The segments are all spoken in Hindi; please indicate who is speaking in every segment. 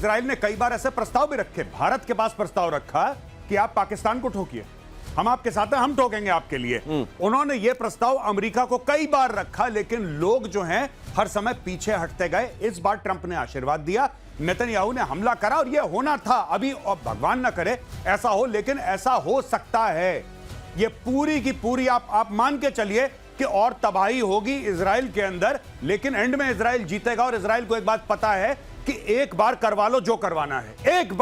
Speaker 1: इजराइल ने कई बार ऐसे प्रस्ताव भी रखे, भारत के पास प्रस्ताव रखा कि आप पाकिस्तान को ठोकिए, हम आपके साथ हैं, हम ठोकेंगे आपके लिए। उन्होंने यह प्रस्ताव अमेरिका को कई बार रखा, लेकिन लोग जो हैं हर समय पीछे हटते गए। इस बार ट्रंप ने आशीर्वाद दिया, नेतन्याहू ने हमला करा, और यह होना था। अभी और भगवान ना करे ऐसा हो, लेकिन ऐसा हो सकता है। यह पूरी की पूरी आप मान के चलिए कि और तबाही होगी इजराइल के अंदर, लेकिन एंड में इजराइल जीतेगा। और इजराइल को एक बात पता है कि एक बार करवा लो जो करवाना है, एक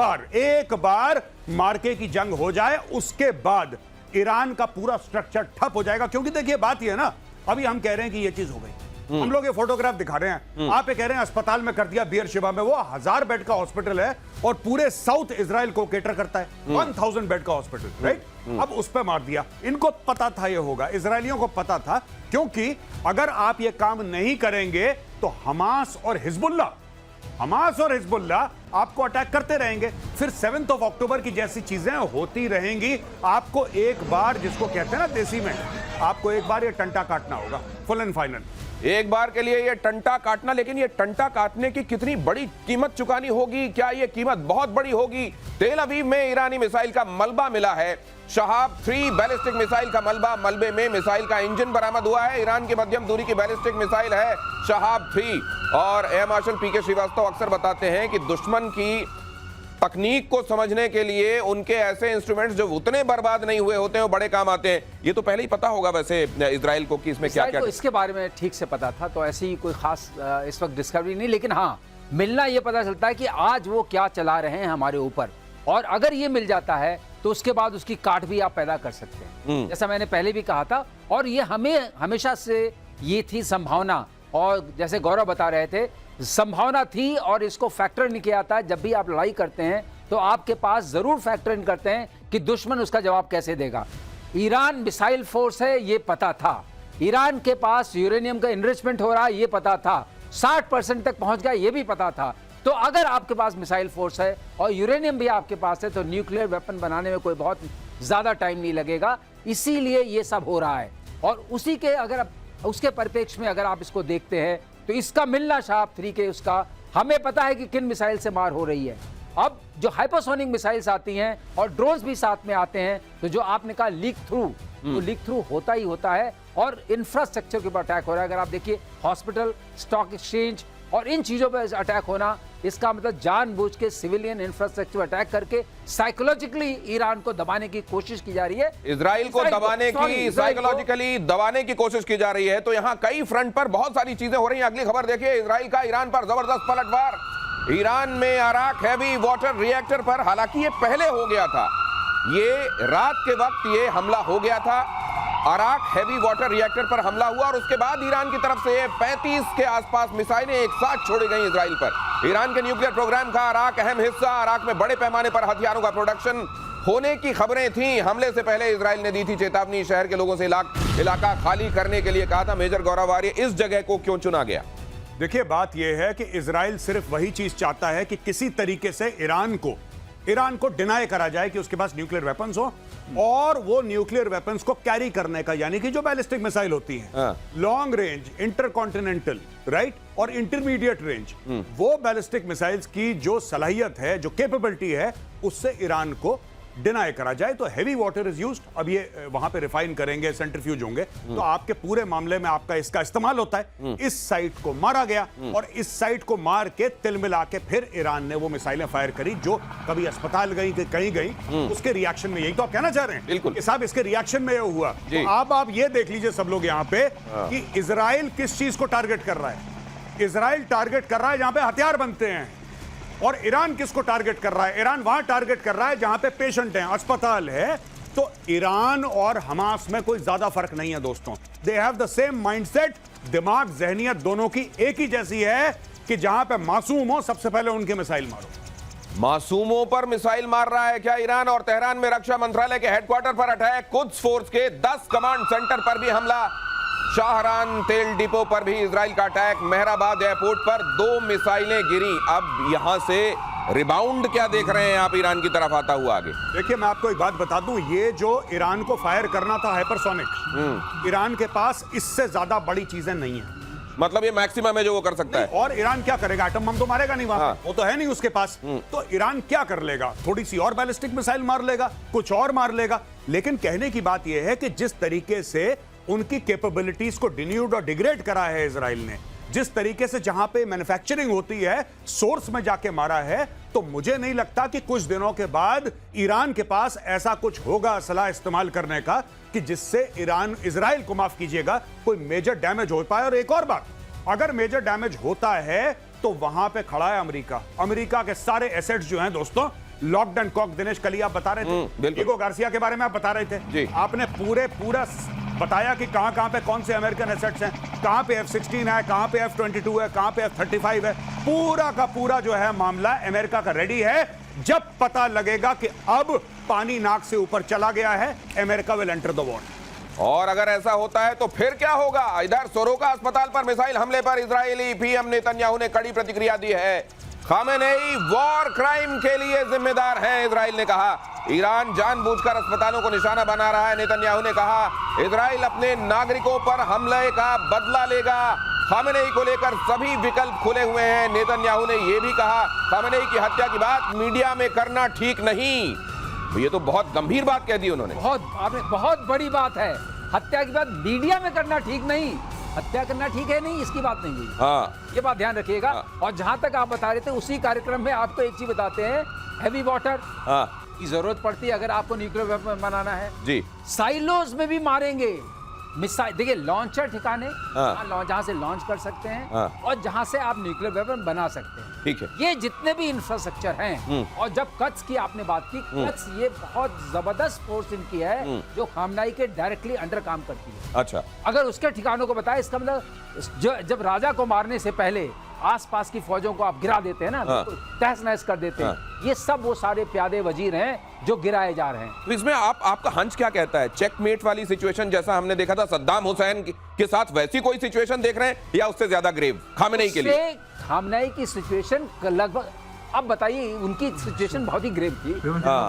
Speaker 1: बार मार्के की जंग हो जाए, उसके बाद ईरान का पूरा स्ट्रक्चर ठप हो जाएगा। क्योंकि देखिए बात यह है ना, अभी हम कह रहे हैं कि यह चीज हो गई, हम लोग ये फोटोग्राफ दिखा रहे हैं, आप ये कह रहे हैं अस्पताल में कर दिया बीयरशेबा में, वो 1000 बेड का हॉस्पिटल है और पूरे साउथ इजराइल को केटर करता है, 1000 बेड का हॉस्पिटल, राइट? अब उस पर मार दिया। इनको पता था ये होगा, इजरायलियों को पता था, क्योंकि अगर आप ये काम नहीं करेंगे तो हमास और हिजबुल्लाह आपको अटैक करते रहेंगे। फिर 7 अक्टूबर की जैसी चीजें होती रहेंगी। आपको एक बार, जिसको कहते हैं ना देसी में, आपको एक बार ये टंटा काटना होगा, फुल एंड फाइनल।
Speaker 2: एक बार के लिए ये टंटा काटना, लेकिन ये टंटा काटने की कितनी बड़ी कीमत चुकानी होगी? क्या ये कीमत बहुत बड़ी होगी? तेल अवीव में ईरानी मिसाइल का मलबा मिला है, शहाब 3 बैलिस्टिक मिसाइल का मलबा। मलबे में मिसाइल का इंजन बरामद हुआ है। ईरान की मध्यम दूरी की बैलिस्टिक मिसाइल है शहाब 3। और एयर मार्शल पीके श्रीवास्तव अक्सर बताते हैं कि दुश्मन की तकनीक को समझने के लिए उनके ऐसे इंस्ट्रूमेंट्स जो उतने बर्बाद नहीं हुए होते हैं वो बड़े काम आते हैं। ये तो पहले ही पता होगा वैसे इजराइल को कि इसमें क्या क्या।
Speaker 3: इसके बारे में ठीक से पता था, तो ऐसी कोई खास इस वक्त डिस्कवरी नहीं, लेकिन हाँ मिलना ये पता चलता है कि आज वो क्या चला रहे हैं हमारे ऊपर, और अगर ये मिल जाता है तो उसके बाद उसकी काट भी आप पैदा कर सकते हैं, जैसा मैंने पहले भी कहा था। और ये हमें हमेशा से ये थी संभावना, और जैसे गौरव बता रहे थे संभावना थी, और इसको फैक्टर नहीं किया था। जब भी आप लड़ाई करते हैं तो आपके पास जरूर फैक्टर इन करते हैं कि दुश्मन उसका जवाब कैसे देगा। ईरान मिसाइल फोर्स है ये पता था, ईरान के पास यूरेनियम का इनरिचमेंट हो रहा है ये पता था, 60% तक पहुंच गया ये भी पता था। तो अगर आपके पास मिसाइल फोर्स है और यूरेनियम भी आपके पास है तो न्यूक्लियर वेपन बनाने में कोई बहुत ज्यादा टाइम नहीं लगेगा। इसीलिए ये सब हो रहा है, और उसी के अगर उसके परिप्रेक्ष्य में अगर आप इसको देखते हैं तो इसका मिलना शहाब 3 के, उसका हमें पता है कि किन मिसाइल से मार हो रही है। अब जो हाइपरसोनिक मिसाइल्स आती हैं और ड्रोन्स भी साथ में आते हैं, तो जो आपने कहा लीक थ्रू, तो लीक थ्रू होता ही होता है, और इंफ्रास्ट्रक्चर के ऊपर अटैक हो रहा है। अगर आप देखिए हॉस्पिटल, स्टॉक एक्सचेंज और इन चीजों पर अटैक होना, इसका मतलब जानबूझ के सिविलियन इंफ्रास्ट्रक्चर अटैक करके साइकोलॉजिकली ईरान को दबाने की कोशिश की जा रही है,
Speaker 2: इजराइल को दबाने की, साइकोलॉजिकली दबाने की कोशिश की जा रही है। तो यहाँ कई फ्रंट पर बहुत सारी चीजें हो रही हैं। अगली खबर देखिए, इजराइल का ईरान पर जबरदस्त पलटवार। ईरान में अराक हैवी वाटर रिएक्टर पर, हालांकि ये पहले हो गया था, ये रात के वक्त ये हमला हो गया था, अराक हैवी वाटर रिएक्टर पर हमला हुआ, और उसके बाद ईरान की तरफ से 35 के आसपास मिसाइलें एक साथ छोड़ी गई इजराइल पर। ईरान के न्यूक्लियर प्रोग्राम का अराक अहम हिस्सा, अराक में बड़े पैमाने पर हथियारों का प्रोडक्शन होने की खबरें थीं। हमले से पहले इजराइल ने दी थी चेतावनी, शहर के लोगों से इलाका खाली करने के लिए कहा था। मेजर गौरव आर्य, इस जगह को क्यों चुना गया?
Speaker 1: देखिए बात यह है कि इजराइल सिर्फ वही चीज चाहता है कि किसी तरीके से ईरान को डिनाई करा जाए कि उसके पास न्यूक्लियर वेपन्स हो, और वो न्यूक्लियर वेपन्स को कैरी करने का, यानी कि जो बैलिस्टिक मिसाइल होती हैं, लॉन्ग रेंज, इंटरकॉन्टिनेंटल, राइट, और इंटरमीडिएट रेंज, वो बैलिस्टिक मिसाइल्स की जो सलाहियत है, जो कैपेबिलिटी है, उससे ईरान को डिनाई करा जाए। तो हेवी वाटर इज यूज्ड। अब ये वहां पे रिफाइन करेंगे, सेंट्रीफ्यूज होंगे, तो आपके पूरे मामले में आपका इसका इस्तेमाल होता है। इस साइट को मारा गया, और इस साइट को मार के तिल मिला के फिर ईरान ने वो मिसाइलें फायर करी, जो कभी अस्पताल गई कि कहीं गई, उसके रिएक्शन में। यही तो आप कहना चाह रहे हैं?
Speaker 2: बिल्कुल
Speaker 1: साहब, इसके रिएक्शन में ये हुआ। तो आप ये देख लीजिए सब लोग यहाँ पे कि इजराइल किस चीज को टारगेट कर रहा है। इजराइल टारगेट कर रहा है जहां पे हथियार बनते हैं, और ईरान किसको टारगेट कर रहा है? ईरान वहां टारगेट कर रहा है जहां पे पेशेंट हैं, अस्पताल है। तो ईरान और हमास में कोई ज्यादा फर्क नहीं है दोस्तों। They have the same mindset, दिमाग, जहनियत दोनों की एक ही जैसी है कि जहां पे मासूम हो सबसे पहले उनके मिसाइल मारो।
Speaker 2: मासूमों पर मिसाइल मार रहा है क्या ईरान? और तेहरान में रक्षा मंत्रालय के हेडक्वार्टर पर अटैक, कुद्स फोर्स के 10 कमांड सेंटर पर भी हमला, शाहरान तेल डिपो पर भी इजराइल का अटैक, मेहराबाद एयरपोर्ट पर 2 मिसाइलें गिरी। अब यहां से रिबाउंड क्या देख रहे हैं आप ईरान की तरफ आता हुआ आगे?
Speaker 1: देखिए मैं आपको एक बात बता दूं, ये जो ईरान को फायर करना था हाइपरसोनिक, ईरान के पास इससे ज्यादा बड़ी चीजें नहीं है।
Speaker 2: मतलब ये मैक्सिमम है जो वो कर सकता है।
Speaker 1: और ईरान क्या करेगा? एटम बम तो मारेगा नहीं वहां,
Speaker 2: हाँ।
Speaker 1: वो तो है नहीं उसके पास। तो ईरान क्या कर लेगा? थोड़ी सी और बैलिस्टिक मिसाइल मार लेगा, कुछ और मार लेगा। लेकिन कहने की बात यह है कि जिस तरीके से उनकी कैपेबिलिटीज को डिन्यूड और डिग्रेड करा है इजराइल ने, जिस तरीके से जहां पे मैन्युफैक्चरिंग होती है सोर्स में जाके मारा है, तो मुझे नहीं लगता कि कुछ दिनों के बाद ईरान के पास ऐसा कुछ होगा असला इस्तेमाल करने का कि जिससे ईरान इजराइल को, माफ कीजिएगा, कोई मेजर डैमेज हो पाए। और एक और बात, अगर मेजर डैमेज होता है तो वहां पे खड़ा है अमेरिका। अमेरिका के सारे एसेट्स जो हैं दोस्तों लॉक्ड एंड कॉक। दिनेश कल आप बता रहे थे ईगो गार्सिया के बारे में, आप बता रहे थे
Speaker 2: जी।
Speaker 1: आपने पूरा बताया कि कहां पे कौन से अमेरिकन एसेट्स हैं, कहां पे F-16 है, कहां पे F-22 है, कहां पे F-35 है। पूरा का पूरा जो है मामला अमेरिका का रेडी है। जब पता लगेगा कि अब पानी नाक से ऊपर चला गया है, America will enter the war.
Speaker 2: और अगर ऐसा होता है तो फिर क्या होगा? इधर सोरोका अस्पताल पर मिसाइल हमले पर इजरायली पीएम नेतन्याहू ने कड़ी प्रतिक्रिया दी है। खामेनेई वॉर क्राइम के लिए जिम्मेदार हैं, इजराइल ने कहा। ईरान जानबूझकर अस्पतालों को निशाना बना रहा है, नेतन्याहू ने कहा। इजराइल अपने नागरिकों पर हमले का बदला लेगा। खामेनेई को लेकर सभी विकल्प खुले हुए हैं। नेतन्याहू ने यह भी कहा खामेनेई की हत्या की बात मीडिया में करना ठीक नहीं। ये तो बहुत गंभीर बात कह दी उन्होंने।
Speaker 3: बहुत बड़ी बात है। हत्या की बात मीडिया में करना ठीक नहीं, हत्या करना ठीक है नहीं, इसकी बात नहीं हुई।
Speaker 2: हाँ।
Speaker 3: ये बात ध्यान रखिएगा।
Speaker 2: हाँ।
Speaker 3: और जहां तक आप बता रहे थे उसी कार्यक्रम में आपको एक चीज बताते हैं, हैवी वाटर की जरूरत पड़ती है अगर आपको न्यूक्लियर वेपन बनाना है
Speaker 2: जी।
Speaker 3: साइलोज में भी मारेंगे मिसाइल। देखिए लॉन्चर ठिकाने जहां से लॉन्च कर सकते हैं और जहां से आप न्यूक्लियर वेपन बना सकते हैं।
Speaker 2: ठीक है।
Speaker 3: ये जितने भी इंफ्रास्ट्रक्चर हैं, और जब कच्छ की आपने बात की, कच्छ ये बहुत जबरदस्त फोर्स इनकी है जो खामनाई के डायरेक्टली अंडर काम करती है।
Speaker 2: अच्छा।
Speaker 3: अगर उसके ठिकानों को बताए, इसका मतलब जब राजा को मारने से पहले आसपास की फौजों को आप गिरा देते हैं ना, तहस नहस कर देते हैं। ये सब वो सारे प्यादे वजीर हैं जो गिराए जा रहे हैं।
Speaker 2: तो इसमें आपका हंच क्या कहता है? चेकमेट वाली सिचुएशन जैसा हमने देखा था सद्दाम हुसैन के साथ, वैसी कोई सिचुएशन देख रहे हैं या उससे ज्यादा ग्रेव खामेनेई के लिए?
Speaker 3: खामनेई की सिचुएशन लगभग, अब बताइए, उनकी सिचुएशन बहुत ही ग्रेव थी।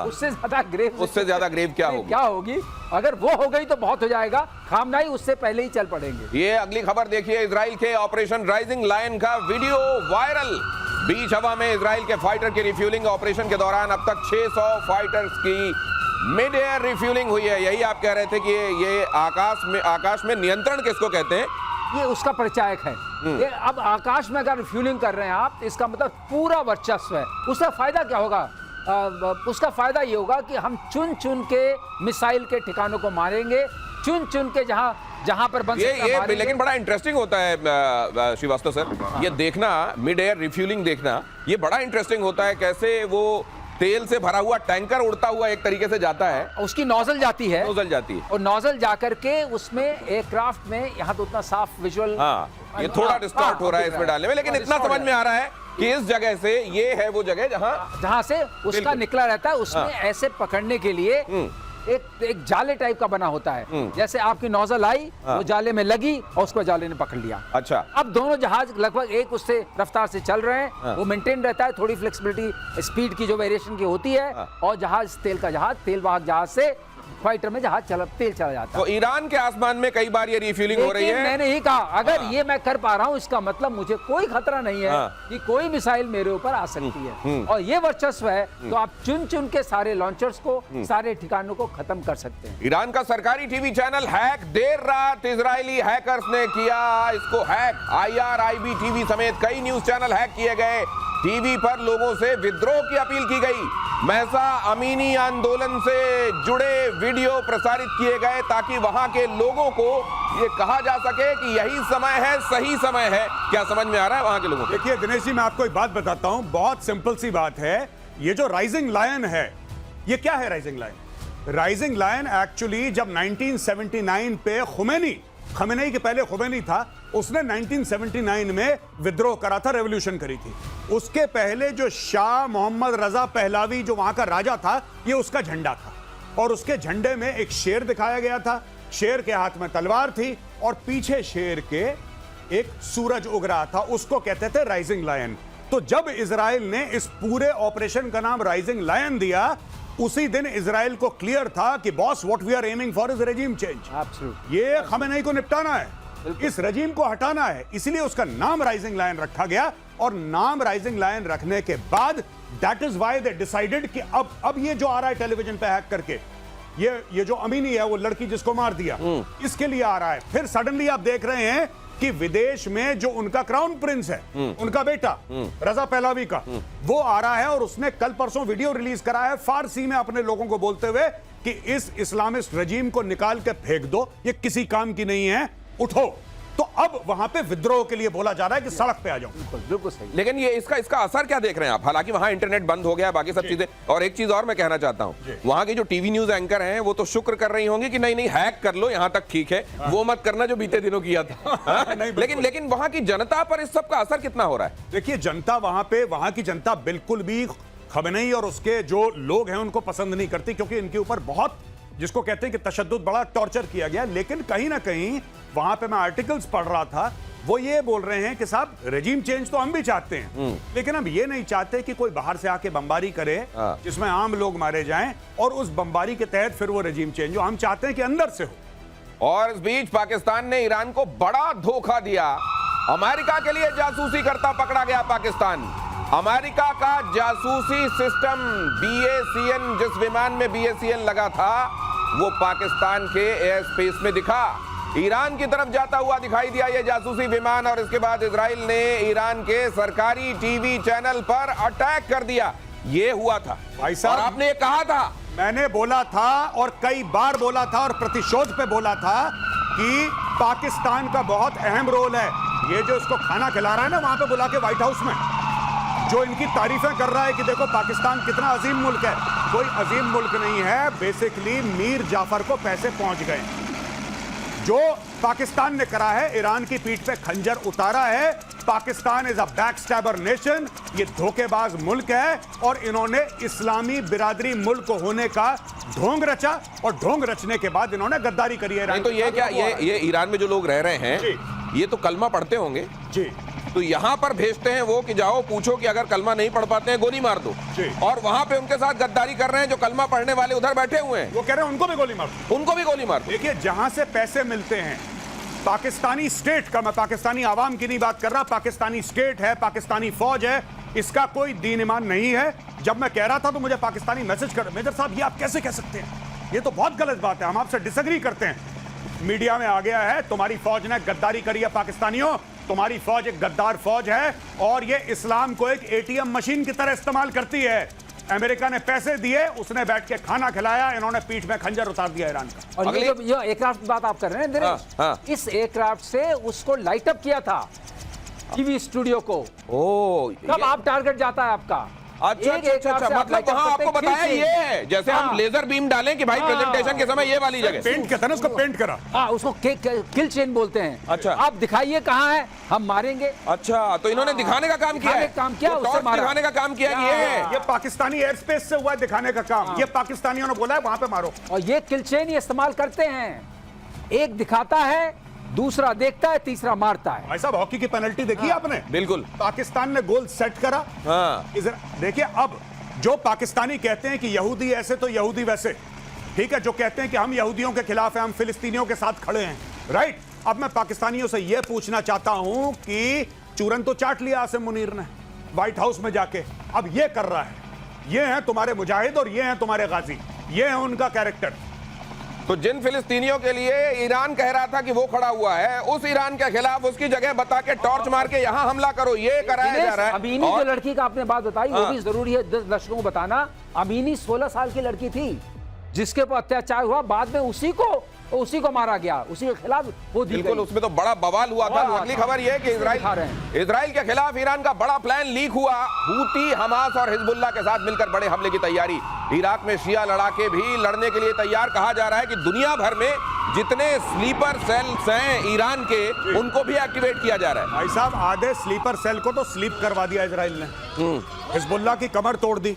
Speaker 3: उससे ज्यादा ग्रेव क्या होगी? अगर वो हो गई तो बहुत हो जाएगा। खामनेई उससे पहले ही चल पड़ेंगे।
Speaker 2: ये अगली खबर देखिए, इजराइल के ऑपरेशन राइजिंग लायन का वीडियो वायरल। बीच हवा में इजराइल के फाइटर की रिफ्यूलिंग ऑपरेशन के दौरान अब तक 600 फाइटर्स की मिड एयर रिफ्यूलिंग हुई है। यही आप कह रहे थे कि ये आकाश में नियंत्रण किसको कहते हैं?
Speaker 3: ये उसका परिचायक है। ये अब आकाश में अगर रिफ्यूलिंग कर रहे हैं आप, इसका मतलब पूरा वर्चस्व है। उसका फायदा क्या होगा? उसका फायदा ये होगा कि हम चुन चुन के मिसाइल के ठिकानों को मारेंगे, चुन चुन के जहां पर बन सकता है।
Speaker 2: लेकिन बड़ा इंटरेस्टिंग होता है श्रीवास्तव सर, ये देखना, मिड एयर रिफ्यूलिंग देखना, ये बड़ा इंटरेस्टिंग होता है। कैसे वो तेल से भरा हुआ टैंकर उड़ता हुआ एक तरीके से जाता है,
Speaker 3: उसकी नोजल जाती है
Speaker 2: और
Speaker 3: नोजल जाकर के उसमें एयरक्राफ्ट में, यहाँ तो उतना साफ विजुअल,
Speaker 2: ये थोड़ा डिस्टॉर्ट हो रहा है इसमें डालने में, लेकिन इतना समझ में आ रहा है कि इस जगह से ये है वो जगह जहां से उसका निकला रहता है। उसमें ऐसे पकड़ने के लिए
Speaker 3: एक जाले टाइप का बना होता है। जैसे आपकी नोजल आई, वो जाले में लगी और उसको जाले ने पकड़ लिया।
Speaker 2: अच्छा।
Speaker 3: अब दोनों जहाज लगभग एक उससे रफ्तार से चल रहे हैं। वो मेंटेन रहता है, थोड़ी फ्लेक्सिबिलिटी स्पीड की जो वेरिएशन की होती है। और जहाज तेल वाहक जहाज से फाइटर में तेल चला जाता है।
Speaker 2: तो ईरान के आसमान में कई बार ये रिफ्यूलिंग हो रही है।
Speaker 3: मैंने ही कहा, अगर ये मैं कर पा रहा हूं, इसका मतलब मुझे कोई खतरा नहीं है कि कोई मिसाइल मेरे ऊपर आ सकती है। और ये वर्चस्व है, तो आप चुन चुन के सारे लॉन्चर्स को, सारे ठिकानों को खत्म कर सकते हैं।
Speaker 2: ईरान का सरकारी टीवी चैनल हैक, देर रात इजरायली हैकर्स ने किया इसको हैक। IRIB टीवी समेत कई न्यूज चैनल हैक किए गए। टीवी पर लोगों से विद्रोह की अपील की गई। महसा अमीनी आंदोलन से जुड़े वीडियो प्रसारित किए गए ताकि वहां के लोगों को ये कहा जा सके कि यही समय है, सही समय है। क्या समझ में आ रहा है वहां के लोगों को?
Speaker 1: देखिए दिनेश जी, मैं आपको एक बात बताता हूं, बहुत सिंपल सी बात है। ये जो राइजिंग लायन है, ये क्या है rising lion? Rising lion actually जब 1979 पे खमेनेई के पहले खुमैनी था, उसने 1979 में विद्रोह करा था, रेवोल्यूशन करी थी। उसके पहले जो शाह मोहम्मद रजा पहलावी जो वहां का राजा था, ये उसका झंडा था। और उसके झंडे में एक शेर दिखाया गया था, शेर के हाथ में तलवार थी और पीछे शेर के एक सूरज उग रहा था, उसको कहते थे राइजिंग लायन। तो जब इजराइल ने इस पूरे ऑपरेशन का नाम राइजिंग लायन दिया, उसी दिन इजराइल को क्लियर था कि boss what we are aiming for is regime change. ये खामेनेई को निपटाना है। इस रजीम को हटाना है, इसलिए उसका नाम राइजिंग लायन रखा गया। और नाम राइजिंग लायन रखने के बाद that is why they decided कि अब ये जो आ रहा है टेलीविजन पे हैक करके, ये जो अमीनी है, वो लड़की जिसको मार दिया, इसके लिए आ रहा है। फिर सडनली आप देख रहे हैं कि विदेश में जो उनका क्राउन प्रिंस है, उनका बेटा रजा पहलवी का, वो आ रहा है और उसने कल परसों वीडियो रिलीज करा है फारसी में अपने लोगों को बोलते हुए कि इस इस्लामिस्ट रजीम को निकाल के फेंक दो, ये किसी काम की नहीं है, उठो। तो अब वहां पे विद्रोह के लिए बोला जा रहा है कि सड़क पे आ जाओ।
Speaker 3: बिल्कुल सही।
Speaker 2: लेकिन ये इसका असर क्या देख रहे हैं आप? हालांकि वहां इंटरनेट बंद हो गया, बाकी सब चीजें। और एक चीज और मैं कहना चाहता हूं, वहां की जो टीवी न्यूज एंकर हैं वो तो शुक्र कर रही होंगी कि नहीं हैक कर लो, यहां तक ठीक है, वो मत करना जो बीते दिनों किया था। लेकिन वहां की जनता पर इस सब का असर कितना हो रहा है?
Speaker 1: देखिए, जनता वहां की जनता बिल्कुल भी खमेनी और उसके जो लोग हैं उनको पसंद नहीं करती, क्योंकि इनके ऊपर बहुत, जिसको कहते हैं कि तशद्दुद, बड़ा टॉर्चर किया गया। लेकिन कहीं ना कहीं वहां पे मैं आर्टिकल्स पढ़ रहा था, वो ये बोल रहे हैं कि साहब रेजिम चेंज तो हम भी चाहते हैं, लेकिन हम ये नहीं चाहते कि कोई बाहर से आके बमबारी करे जिसमें आम लोग मारे जाएं और उस बमबारी के तहत फिर वो रेजिम चेंज हो। हम चाहते हैं कि अंदर से हो।
Speaker 2: और इस बीच पाकिस्तान ने ईरान को बड़ा धोखा दिया। अमेरिका के लिए जासूसी करता पकड़ा गया पाकिस्तान। अमेरिका का जासूसी सिस्टम BACN, जिस विमान में BACN लगा था, वो पाकिस्तान के एयर स्पेस में दिखा। ईरान की तरफ जाता हुआ दिखाई दिया ये जासूसी विमान, और इसके बाद इजराइल ने ईरान के सरकारी टीवी चैनल पर अटैक कर दिया। ये हुआ था
Speaker 1: भाई साहब,
Speaker 2: और आपने ये कहा था,
Speaker 1: मैंने बोला था और कई बार बोला था और प्रतिशोध पे बोला था कि पाकिस्तान का बहुत अहम रोल है। ये जो इसको खाना खिला रहा है ना वहां पे बुला के व्हाइट हाउस में, जो इनकी तारीफें कर रहा है कि देखो पाकिस्तान कितना अजीम मुल्क है, कोई अजीम मुल्क नहीं है। बेसिकली मीर जाफर को पैसे पहुंच गए। जो पाकिस्तान ने करा है, ईरान की पीठ पे खंजर उतारा है। पाकिस्तान इज अ बैकस्टैबर नेशन, ये धोखेबाज मुल्क है और इन्होंने इस्लामी बिरादरी मुल्क होने का ढोंग रचा, और ढोंग रचने के बाद इन्होंने गद्दारी करी है।
Speaker 2: नहीं तो ये क्या, ये ईरान में जो लोग रह रहे हैं ये तो कलमा पढ़ते होंगे
Speaker 1: जी,
Speaker 2: तो यहाँ पर भेजते हैं वो कि जाओ पूछो कि अगर कलमा नहीं पढ़ पाते हैं गोली मार दो, और वहां पे उनके साथ गद्दारी कर रहे हैं जो कलमा पढ़ने वाले उधर बैठे हुए हैं,
Speaker 1: वो कह रहे हैं उनको भी गोली मार दो,
Speaker 2: उनको भी गोली मार दो।
Speaker 1: देखिए, जहां से पैसे मिलते हैं पाकिस्तानी स्टेट का, मैं पाकिस्तानी आवाम की नहीं बात कर रहा, पाकिस्तानी स्टेट है, पाकिस्तानी फौज है, इसका कोई दीन ईमान नहीं है। जब मैं कह रहा था तो मुझे पाकिस्तानी मैसेज कर, मेजर साहब ये आप कैसे कह सकते हैं, ये तो बहुत गलत बात है, हम आपसे डिसएग्री करते हैं। मीडिया में आ गया है तुम्हारी फौज ने गद्दारी करी है पाकिस्तानियों, तुम्हारी फौज एक गद्दार फौज है और ये इस्लाम को एक ATM मशीन की तरह इस्तेमाल करती है। अमेरिका ने पैसे दिए, उसने बैठ के खाना खिलाया, इन्होंने पीठ में खंजर उतार दिया ईरान का।
Speaker 3: और ये जो एयरक्राफ्ट की बात आप कर रहे हैं दिनेश, इस एयरक्राफ्ट से उसको लाइट अप किया था टीवी स्टूडियो को। कब आप टारगेट जाता है आपका,
Speaker 2: अच्छा, मतलब वहां आपको बताया ये है, जैसे हम लेजर बीम डालें कि भाई प्रेजेंटेशन के समय ये वाली जगह
Speaker 1: पेंट कहते हैं ना, उसको पेंट करा।
Speaker 3: हाँ, उसको किल चेन बोलते हैं।
Speaker 2: अच्छा,
Speaker 3: आप दिखाइए कहाँ है, हम मारेंगे।
Speaker 2: अच्छा, तो इन्होंने दिखाने का काम किया है,
Speaker 3: काम किया,
Speaker 2: दिखाने का काम किया कि ये है,
Speaker 1: ये पाकिस्तानी एयर स्पेस से हुआ दिखाने का काम। ये पाकिस्तानियों ने बोला है वहां पे मारो,
Speaker 3: और ये किल चेन ये इस्तेमाल करते हैं। एक दिखाता है, दूसरा देखता है, तीसरा मारता है।
Speaker 1: भाई साहब, हॉकी की पेनल्टी देखी आपने?
Speaker 2: बिल्कुल,
Speaker 1: पाकिस्तान ने गोल सेट करा। देखिए, अब जो पाकिस्तानी कहते हैं कि यहूदी ऐसे तो यहूदी वैसे, ठीक है, जो कहते हैं कि हम यहूदियों के खिलाफ हैं, हम फिलिस्तीनियों के साथ खड़े हैं, राइट। अब मैं पाकिस्तानियों से यह पूछना चाहता हूं कि चूरन तो चाट लिया आसिम मुनीर ने व्हाइट हाउस में जाके, अब यह कर रहा है, ये हैं तुम्हारे मुजाहिद और ये हैं तुम्हारे गाजी, ये है उनका कैरेक्टर।
Speaker 2: तो जिन फिलिस्तीनियों के लिए ईरान कह रहा था कि वो खड़ा हुआ है, उस ईरान के खिलाफ उसकी जगह बता के टॉर्च मार के यहाँ हमला करो, ये कराया जा रहा है।
Speaker 3: अमीनी जो लड़की का आपने बात बताई, वो भी जरूरी है 10 दर्शकों को बताना। अमीनी 16 साल की लड़की थी जिसके ऊपर अत्याचार हुआ, बाद में उसी को मारा गया, उसी के खिलाफ वो दी
Speaker 2: बिल्कुल,
Speaker 3: गई।
Speaker 2: उसमें तो बड़ा बवाल हुआ था। अगली खबर यह है कि इजराइल के खिलाफ ईरान का बड़ा प्लान लीक हुआ। हूती, हमास और हिजबुल्लाह के साथ मिलकर बड़े हमले की तैयारी। इराक में शिया लड़ाके भी लड़ने के लिए तैयार। कहा जा रहा है कि दुनिया भर में जितने स्लीपर सेल्स हैं ईरान के, उनको भी एक्टिवेट किया जा रहा है।
Speaker 1: भाई साहब, आधे स्लीपर सेल को तो स्लीप करवा दिया इजराइल ने, हिजबुल्लाह की कमर तोड़ दी,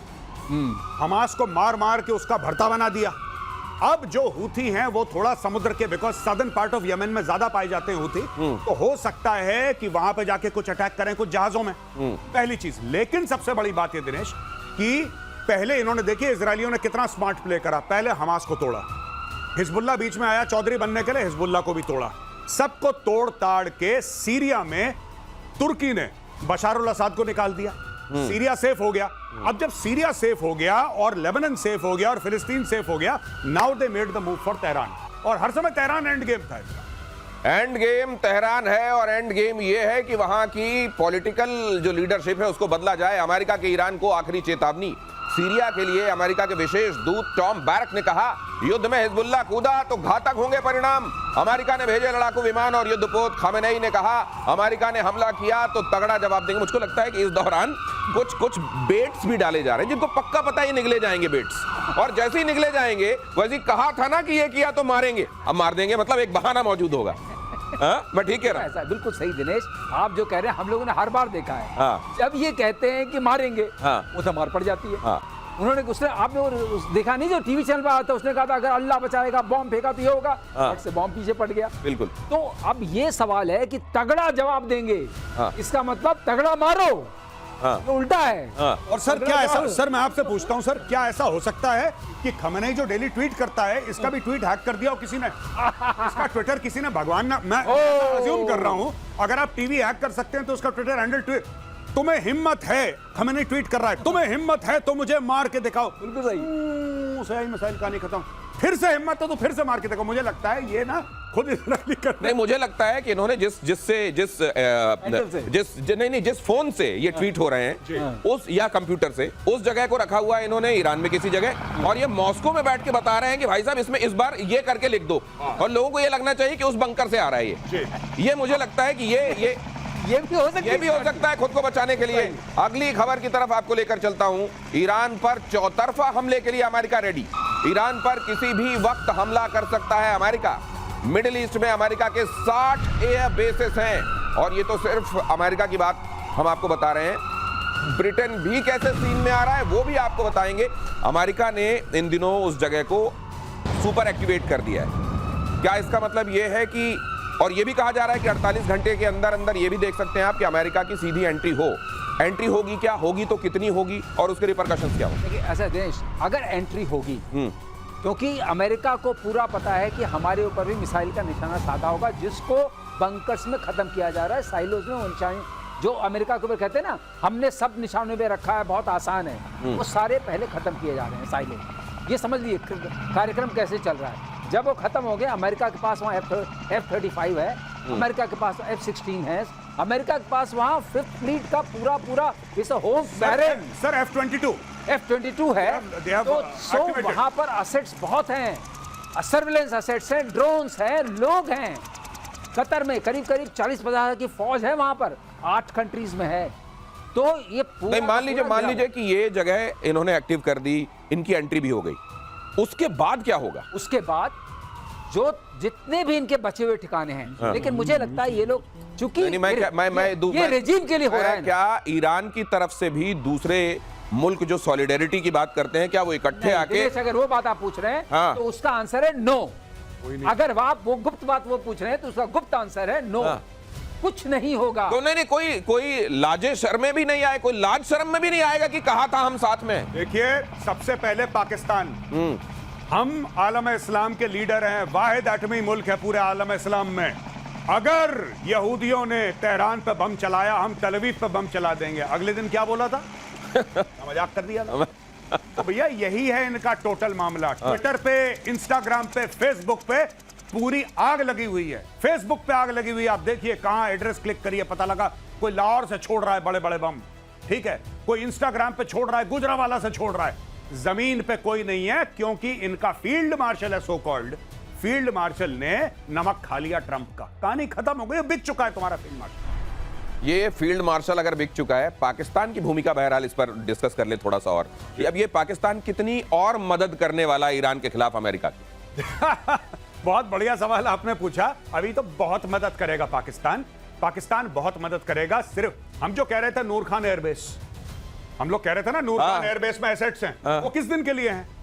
Speaker 1: हमास को मार मार के उसका भरता बना दिया। अब जो हूथी हैं वो थोड़ा समुद्र के, because southern part of Yemen में ज्यादा पाए जाते हैं हूथी, तो हो सकता है कि वहां पे जाके कुछ अटैक करें कुछ जहाजों में, पहली चीज। लेकिन सबसे बड़ी बात ये दिनेश कि पहले इन्होंने, देखिए इजरायलियों ने कितना स्मार्ट प्ले करा, पहले हमास को तोड़ा, हिजबुल्लाह बीच में आया चौधरी बनने के लिए, हिजबुल्लाह को भी तोड़ा, सबको तोड़ ताड़ के सीरिया में तुर्की ने बशार अल असद को निकाल दिया। सीरिया सेफ हो गया। अब जब सीरिया सेफ हो गया और लेबनान सेफ हो गया और फिलिस्तीन सेफ हो गया, now they made the move for Tehran. और हर समय तेहरान एंड गेम था इसका।
Speaker 2: एंड गेम तेहरान है और एंड गेम यह है कि वहां की पॉलिटिकल जो लीडरशिप है उसको बदला जाए। अमेरिका के ईरान को आखिरी चेतावनी। सीरिया के लिए अमेरिका के विशेष दूत टॉम बैरक ने कहा, युद्ध में हिजबुल्लाह कूदा तो घातक होंगे परिणाम। अमेरिका ने भेजे लड़ाकू विमान और युद्धपोत। खामेनेई ने कहा, अमेरिका ने हमला किया तो तगड़ा जवाब देंगे। मुझको लगता है कि इस दौरान कुछ बेट्स भी डाले जा रहे हैं जिनको पक्का पता ही निकले जाएंगे बेट्स, और जैसे ही निकले जाएंगे वैसे कहा था ना कि ये किया तो मारेंगे, अब मार देंगे, मतलब एक बहाना मौजूद होगा। मैं ठीक कह रहा हूं?
Speaker 3: ऐसा बिल्कुल सही दिनेश, आप जो कह रहे हैं हम लोगों ने हर बार देखा है।
Speaker 2: हाँ।
Speaker 3: जब ये कहते हैं कि मारेंगे,
Speaker 2: हाँ।
Speaker 3: वो तो मार पड़ जाती है।
Speaker 2: हाँ।
Speaker 3: उन्होंने उसने आपने देखा नहीं जो टीवी चैनल पर आता, उसने कहा था अगर अल्लाह बचाएगा बॉम्ब फेंका तो ये होगा।
Speaker 2: हाँ।
Speaker 3: फट से बॉम्ब पीछे पड़ गया।
Speaker 2: बिल्कुल।
Speaker 3: तो अब ये सवाल है कि तगड़ा जवाब देंगे,
Speaker 2: हाँ।
Speaker 3: इसका मतलब तगड़ा मारो।
Speaker 2: हाँ।
Speaker 3: ये उल्टा है।
Speaker 2: हाँ।
Speaker 1: और सर क्या ऐसा, सर मैं आपसे पूछता हूं सर, क्या ऐसा हो सकता है कि खमेनेई जो डेली ट्वीट करता है इसका भी ट्वीट हैक कर दिया हो किसी ने? इसका ट्विटर किसी ने, भगवान ना, मैं अज्यूम कर रहा हूं, अगर आप टीवी हैक कर सकते हैं तो उसका ट्विटर हैंडल ट्वीट, तुम्हें हिम्मत है, खमेनेई ट्वीट कर रहा है, तुम्हें हिम्मत है तो मुझे मार के दिखाओ।
Speaker 3: बिल्कुल सही।
Speaker 1: सही मसाइल कहानी खत्म। फिर से हिम्मत है तो फिर से मार के देखो। मुझे लगता है ये ना खुद
Speaker 2: नहीं, मुझे लगता है कि इन्होंने जिस फोन से ये ट्वीट हो रहे हैं उस या कंप्यूटर से उस जगह को रखा हुआ है इन्होंने ईरान में किसी जगह, और ये मॉस्को में बैठ के बता रहे हैं कि भाई साहब इसमें इस बार ये करके लिख दो, और लोगों को ये लगना चाहिए कि उस बंकर से आ रहा है ये मुझे लगता है कि
Speaker 3: ये भी हो सकता
Speaker 2: है खुद को बचाने के लिए। अगली खबर की तरफ आपको लेकर चलता हूं। ईरान पर चौतरफा हमले के लिए अमेरिका रेडी। ईरान पर किसी भी वक्त हमला कर सकता है अमेरिका। मिडिल ईस्ट में अमेरिका के 60 एयर बेसेस हैं, और ये तो सिर्फ अमेरिका की बात हम आपको बता रहे हैं। ब्रिटेन भी कैसे सीन में आ रहा है वो भी आपको बताएंगे। अमेरिका ने इन दिनों उस जगह को सुपर एक्टिवेट कर दिया है। क्या इसका मतलब ये है कि, और ये भी कहा जा रहा है कि 48 घंटे के अंदर अंदर ये भी देख सकते हैं आप कि अमेरिका की सीधी एंट्री होगी, क्या होगी तो कितनी होगी, और उसके रिपरकशंस क्या होंगे?
Speaker 3: देखिए ऐसा देश अगर एंट्री होगी, क्योंकि अमेरिका को पूरा पता है कि हमारे ऊपर भी मिसाइल का निशाना साधा होगा, जिसको बंकर्स में खत्म किया जा रहा है, साइलोज में। वो निशाने जो अमेरिका के ऊपर कहते हैं ना हमने सब निशानों में रखा है, बहुत आसान है, वो सारे पहले खत्म किए जा रहे हैं साइलोज। ये समझ लीजिए कार्यक्रम कैसे चल रहा है। जब वो खत्म हो गए, अमेरिका के पास वहाँ F-35 है, अमेरिका के पास F-16 है, अमेरिका के पास वहाँ 5th फ्लीट का पूरा इस होम
Speaker 1: सर
Speaker 3: F-22 है। तो वहाँ पर असेट्स बहुत हैं, सर्विलेंस असेट्स हैं, ड्रोन्स हैं, लोग हैं। कतर में करीब 40-50 की फौज है, वहाँ पर 8 कंट्रीज में है। तो ये
Speaker 2: नहीं, मान लीजिए कि ये जगह इन्होंने एक्टिव कर दी, इनकी एंट्री भी हो गई, उसके बाद क्या होगा?
Speaker 3: उसके बाद जो जितने भी इनके बचे हुए ठिकाने हैं, लेकिन मुझे लगता है ये लोग चूंकि ये रेजिम के लिए हो रहा है।
Speaker 2: क्या ईरान की तरफ से भी दूसरे मुल्क जो सॉलिडेरिटी की बात करते हैं, क्या वो इकट्ठे आके?
Speaker 3: अगर वो बात आप पूछ रहे हैं तो उसका आंसर है नो। अगर आप वो गुप्त बात वो पूछ रहे हैं तो उसका गुप्त आंसर है नो। कुछ नहीं होगा।
Speaker 2: तो नहीं, कोई लाजे शर्मे भी नहीं आए, कोई लाज शर्म में भी नहीं आएगा कि कहा था हम साथ में।
Speaker 1: देखिए, सबसे पहले पाकिस्तान, हम आलम इस्लाम के लीडर हैं, वाहिद एटमी मुल्क है पूरे आलम इस्लाम में। अगर यहूदियों ने तेहरान पे बम चलाया, हम तल अवीव पे बम चला देंगे। अगले दिन क्या बोला था? मजाक कर दिया था। तो भैया यही है इनका टोटल मामला। ट्विटर पे, इंस्टाग्राम पे, फेसबुक पे पूरी आग लगी हुई है। फेसबुक पे आग लगी हुई है। आप देखिए कहां एड्रेस क्लिक करिए, पता लगा कोई लाहौर से छोड़ रहा है बड़े बड़े बम, ठीक है, कोई इंस्टाग्राम पे छोड़ रहा है, गुजरावाला से छोड़ रहा है। जमीन पे कोई नहीं है, क्योंकि इनका फील्ड मार्शल है, सो कॉल्ड फील्ड मार्शल ने नमक खा लिया ट्रंप का। कहानी खत्म हो गई, बिक चुका है तुम्हारा फील्ड मार्शल।
Speaker 2: ये फील्ड मार्शल अगर बिक चुका है, पाकिस्तान की भूमिका बहरहाल इस पर डिस्कस कर ले थोड़ा सा और। अब ये पाकिस्तान कितनी और मदद करने वाला ईरान के खिलाफ अमेरिका की?
Speaker 1: बहुत बढ़िया सवाल आपने पूछा। अभी तो बहुत मदद करेगा पाकिस्तान बहुत मदद करेगा। सिर्फ हम जो कह रहे थे नूर खान एयरबेस, हम लोग कह रहे थे ना नूर खान एयरबेस में एसेट्स हैं, वो किस दिन के लिए हैं?